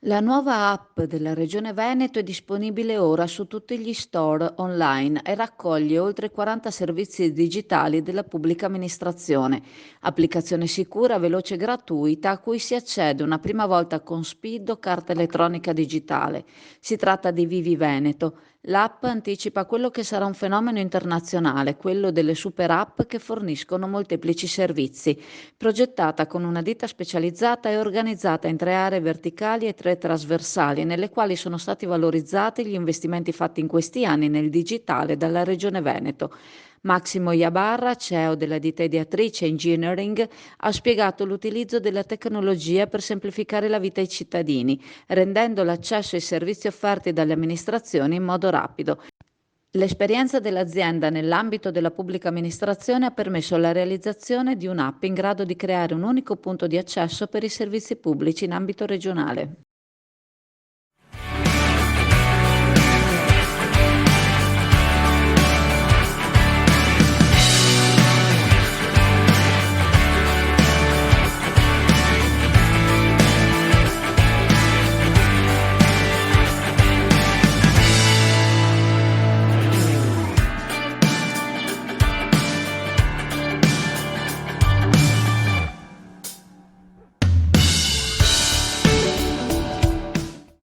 La nuova app della Regione Veneto è disponibile ora su tutti gli store online e raccoglie oltre 40 servizi digitali della pubblica amministrazione. Applicazione sicura, veloce e gratuita a cui si accede una prima volta con SPID o carta elettronica digitale. Si tratta di Vivi Veneto. L'app anticipa quello che sarà un fenomeno internazionale, quello delle super app che forniscono molteplici servizi. Progettata con una ditta specializzata e organizzata in 3 aree verticali e 3 trasversali, nelle quali sono stati valorizzati gli investimenti fatti in questi anni nel digitale dalla Regione Veneto. Massimo Iabarra, CEO della ditta ideatrice Engineering, ha spiegato l'utilizzo della tecnologia per semplificare la vita ai cittadini, rendendo l'accesso ai servizi offerti dalle amministrazioni in modo rapido. L'esperienza dell'azienda nell'ambito della pubblica amministrazione ha permesso la realizzazione di un'app in grado di creare un unico punto di accesso per i servizi pubblici in ambito regionale.